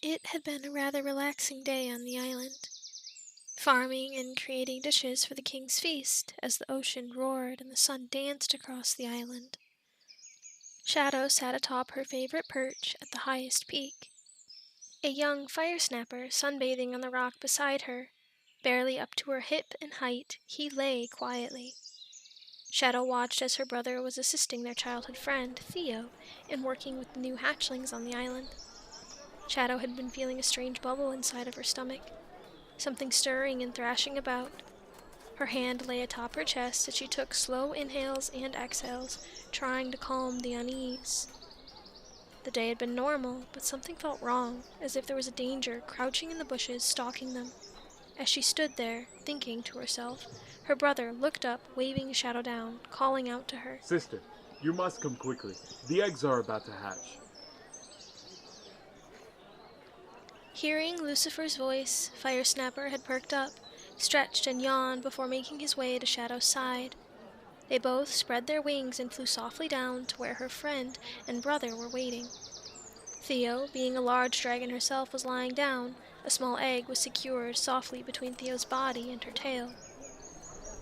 It had been a rather relaxing day on the island, farming and creating dishes for the king's feast as the ocean roared and the sun danced across the island. Shadow sat atop her favorite perch at the highest peak. A young fire snapper sunbathing on the rock beside her, barely up to her hip in height, he lay quietly. Shadow watched as her brother was assisting their childhood friend, Theo, in working with the new hatchlings on the island. Shadow had been feeling a strange bubble inside of her stomach, something stirring and thrashing about. Her hand lay atop her chest as she took slow inhales and exhales, trying to calm the unease. The day had been normal, but something felt wrong, as if there was a danger crouching in the bushes, stalking them. As she stood there, thinking to herself, her brother looked up, waving Shadow down, calling out to her. "Sister, you must come quickly. The eggs are about to hatch." Hearing Lucifer's voice, Fire Snapper had perked up, stretched and yawned before making his way to Shadow's side. They both spread their wings and flew softly down to where her friend and brother were waiting. Theo, being a large dragon herself, was lying down. A small egg was secured softly between Theo's body and her tail.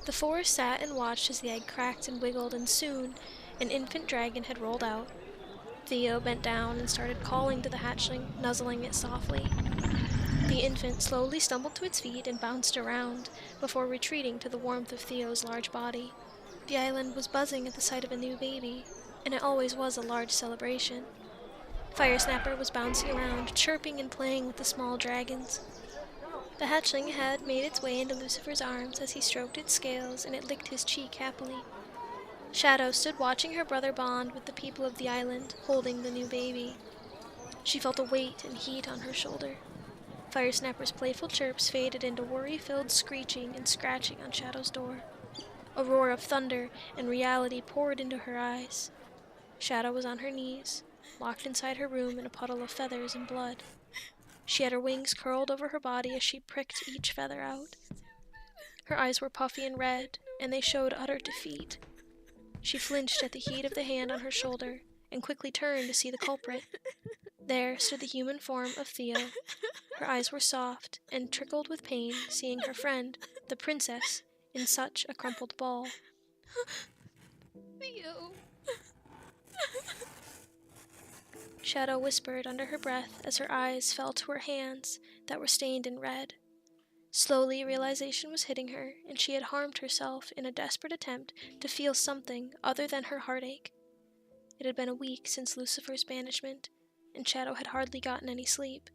The four sat and watched as the egg cracked and wiggled, and soon an infant dragon had rolled out. Theo bent down and started calling to the hatchling, nuzzling it softly. The infant slowly stumbled to its feet and bounced around, before retreating to the warmth of Theo's large body. The island was buzzing at the sight of a new baby, and it always was a large celebration. Fire Snapper was bouncing around, chirping and playing with the small dragons. The hatchling had made its way into Lucifer's arms as he stroked its scales, and it licked his cheek happily. Shadow stood watching her brother bond with the people of the island, holding the new baby. She felt a weight and heat on her shoulder. Fire Snapper's playful chirps faded into worry-filled screeching and scratching on Shadow's door. A roar of thunder and reality poured into her eyes. Shadow was on her knees, locked inside her room in a puddle of feathers and blood. She had her wings curled over her body as she pricked each feather out. Her eyes were puffy and red, and they showed utter defeat. She flinched at the heat of the hand on her shoulder, and quickly turned to see the culprit. There stood the human form of Theo. Her eyes were soft, and trickled with pain, seeing her friend, the princess, in such a crumpled ball. Theo. Shadow whispered under her breath as her eyes fell to her hands that were stained in red. Slowly, realization was hitting her, and she had harmed herself in a desperate attempt to feel something other than her heartache. It had been a week since Lucifer's banishment, and Shadow had hardly gotten any sleep,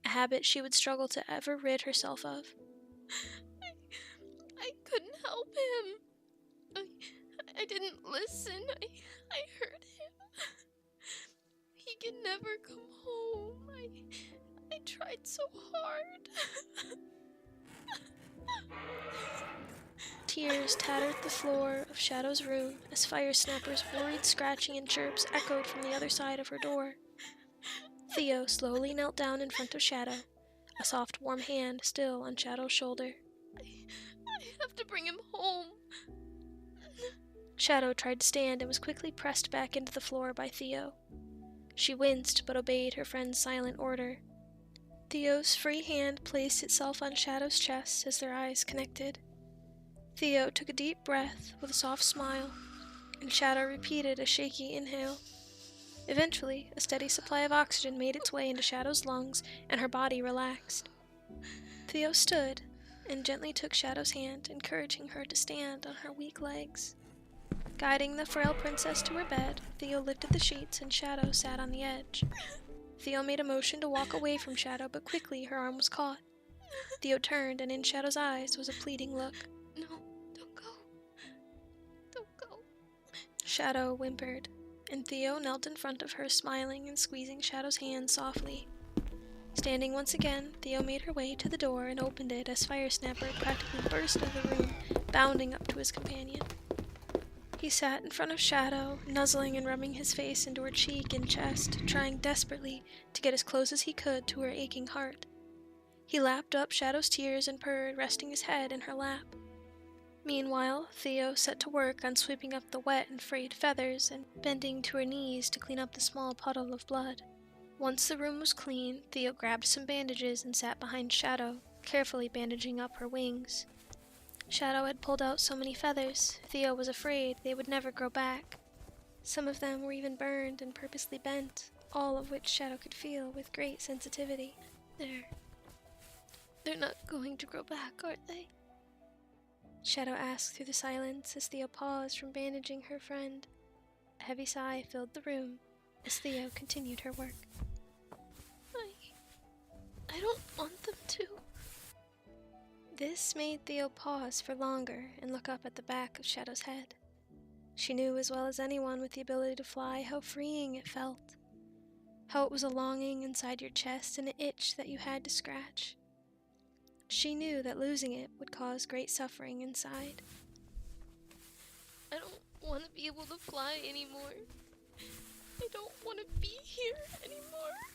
a habit she would struggle to ever rid herself of. I couldn't help him. I didn't listen. I hurt him. He can never come home. I tried so hard. Tears tattered the floor of Shadow's room as Fire Snapper's worried scratching and chirps echoed from the other side of her door. Theo slowly knelt down in front of Shadow, a soft warm hand still on Shadow's shoulder. I have to bring him home. Shadow tried to stand and was quickly pressed back into the floor by Theo. She winced but obeyed her friend's silent order. Theo's free hand placed itself on Shadow's chest as their eyes connected. Theo took a deep breath with a soft smile, and Shadow repeated a shaky inhale. Eventually, a steady supply of oxygen made its way into Shadow's lungs, and her body relaxed. Theo stood and gently took Shadow's hand, encouraging her to stand on her weak legs. Guiding the frail princess to her bed, Theo lifted the sheets and Shadow sat on the edge. Theo made a motion to walk away from Shadow, but quickly her arm was caught. Theo turned, and in Shadow's eyes was a pleading look. No, don't go. Don't go. Shadow whimpered, and Theo knelt in front of her, smiling and squeezing Shadow's hand softly. Standing once again, Theo made her way to the door and opened it as Fire Snapper practically burst into the room, bounding up to his companion. He sat in front of Shadow, nuzzling and rubbing his face into her cheek and chest, trying desperately to get as close as he could to her aching heart. He lapped up Shadow's tears and purred, resting his head in her lap. Meanwhile, Theo set to work on sweeping up the wet and frayed feathers and bending to her knees to clean up the small puddle of blood. Once the room was clean, Theo grabbed some bandages and sat behind Shadow, carefully bandaging up her wings. Shadow had pulled out so many feathers, Theo was afraid they would never grow back. Some of them were even burned and purposely bent, all of which Shadow could feel with great sensitivity. They're not going to grow back, are they? Shadow asked through the silence as Theo paused from bandaging her friend. A heavy sigh filled the room as Theo continued her work. I don't want them to. This made Theo pause for longer and look up at the back of Shadow's head. She knew as well as anyone with the ability to fly how freeing it felt. How it was a longing inside your chest and an itch that you had to scratch. She knew that losing it would cause great suffering inside. I don't want to be able to fly anymore. I don't want to be here anymore.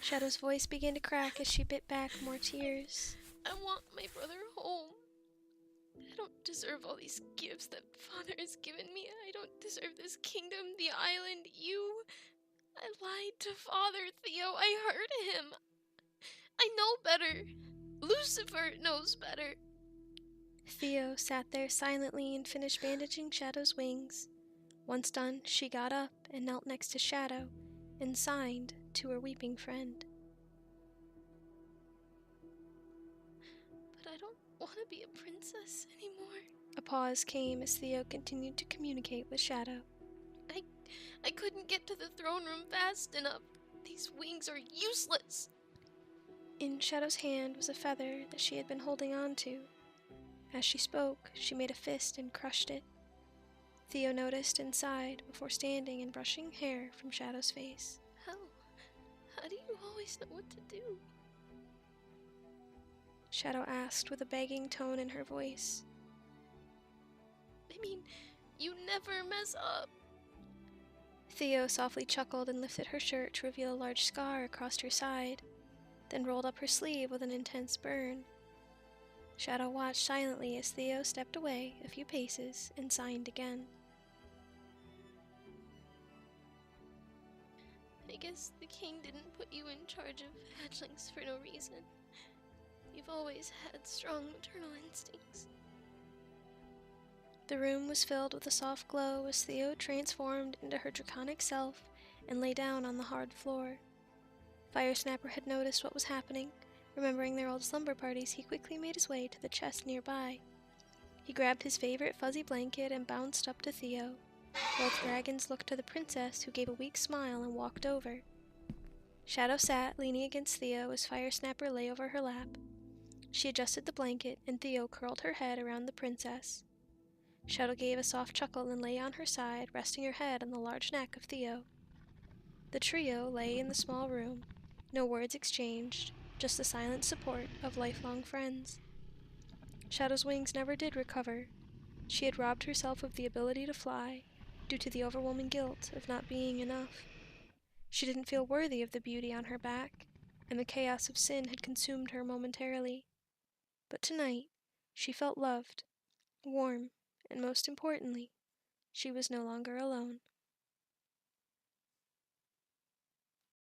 Shadow's voice began to crack as she bit back more tears. I want my brother home. I don't deserve all these gifts that Father has given me. I don't deserve this kingdom, the island, you. I lied to Father, Theo. I hurt him. I know better. Lucifer knows better. Theo sat there silently and finished bandaging Shadow's wings. Once done, she got up and knelt next to Shadow and signed to her weeping friend. But I don't want to be a princess anymore. A pause came as Theo continued to communicate with Shadow. I couldn't get to the throne room fast enough. These wings are useless. In Shadow's hand was a feather that she had been holding on to. As she spoke, she made a fist and crushed it. Theo noticed and sighed before standing and brushing hair from Shadow's face. How do you always know what to do? Shadow asked with a begging tone in her voice. I mean, you never mess up. Theo softly chuckled and lifted her shirt to reveal a large scar across her side, then rolled up her sleeve with an intense burn. Shadow watched silently as Theo stepped away a few paces and signed again. I guess the king didn't put you in charge of hatchlings for no reason. You've always had strong maternal instincts. The room was filled with a soft glow as Theo transformed into her draconic self and lay down on the hard floor. Firesnapper had noticed what was happening. Remembering their old slumber parties, he quickly made his way to the chest nearby. He grabbed his favorite fuzzy blanket and bounced up to Theo. Both dragons looked to the princess, who gave a weak smile and walked over. Shadow sat, leaning against Theo as Firesnapper lay over her lap. She adjusted the blanket, and Theo curled her head around the princess. Shadow gave a soft chuckle and lay on her side, resting her head on the large neck of Theo. The trio lay in the small room, no words exchanged, just the silent support of lifelong friends. Shadow's wings never did recover. She had robbed herself of the ability to fly, due to the overwhelming guilt of not being enough. She didn't feel worthy of the beauty on her back, and the chaos of sin had consumed her momentarily. But tonight, she felt loved, warm, and most importantly, she was no longer alone.